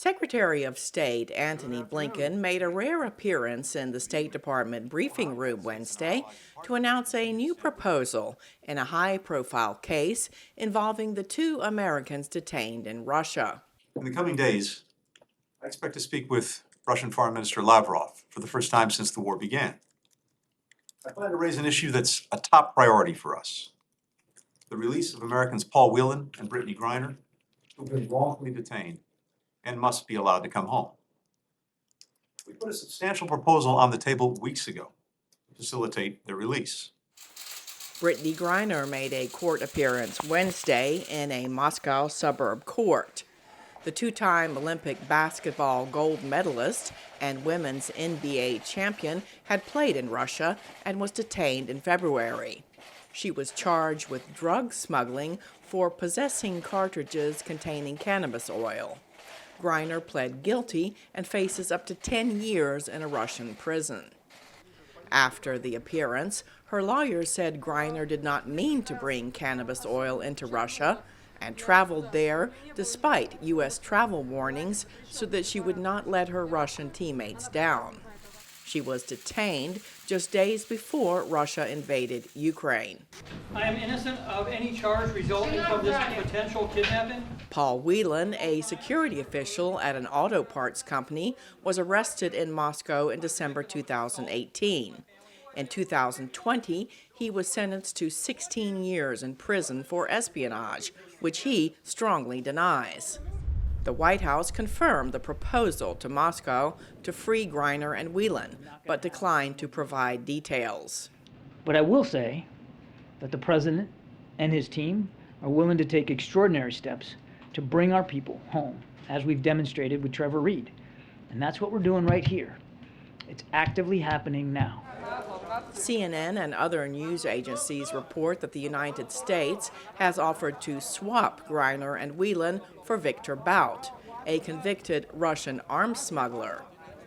Secretary of State Antony Blinken made a rare appearance in the State Department briefing room Wednesday to announce a new proposal in a high-profile case involving the two Americans detained in Russia. In the coming days, I expect to speak with Russian Foreign Minister Lavrov for the first time since the war began. I plan to raise an issue that's a top priority for us: the release of Americans Paul Whelan and Brittney Griner, who've been wrongfully detained and must be allowed to come home. We put a substantial proposal on the table weeks ago to facilitate their release. Brittney Griner made a court appearance Wednesday in a Moscow suburb court. The two-time Olympic basketball gold medalist and women's NBA champion had played in Russia and was detained in February. She was charged with drug smuggling for possessing cartridges containing cannabis oil. Griner pled guilty and faces up to 10 years in a Russian prison. After the appearance, her lawyer said Griner did not mean to bring cannabis oil into Russia and traveled there despite U.S. travel warnings so that she would not let her Russian teammates down. She was detained just days before Russia invaded Ukraine. I am innocent of any charge resulting from this potential kidnapping. Paul Whelan, a security official at an auto parts company, was arrested in Moscow in December 2018. In 2020, he was sentenced to 16 years in prison for espionage, which he strongly denies. The White House confirmed the proposal to Moscow to free Griner and Whelan, but declined to provide details. But I will say that the president and his team are willing to take extraordinary steps to bring our people home, as we've demonstrated with Trevor Reed. And that's what we're doing right here. It's actively happening now. CNN and other news agencies report that the United States has offered to swap Griner and Whelan for Victor Bout, a convicted Russian arms smuggler.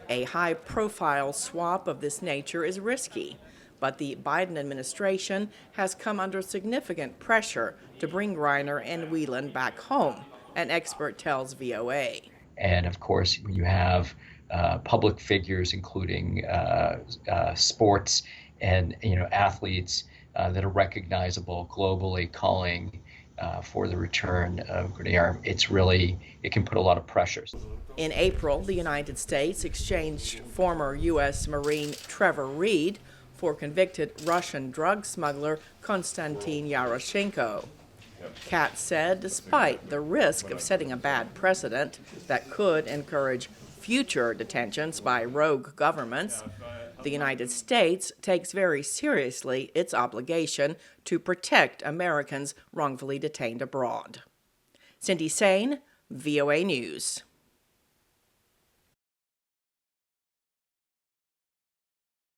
A high-profile swap of this nature is risky, but the Biden administration has come under significant pressure to bring Griner and Whelan back home, an expert tells VOA. And of course, you have public figures, including sports and athletes that are recognizable globally, calling for the return of Griner. It can put a lot of pressures. In April, the United States exchanged former U.S. Marine Trevor Reed for convicted Russian drug smuggler Konstantin Yaroshenko. Katz said despite the risk of setting a bad precedent that could encourage future detentions by rogue governments, the United States takes very seriously its obligation to protect Americans wrongfully detained abroad. Cindy Saine, VOA News.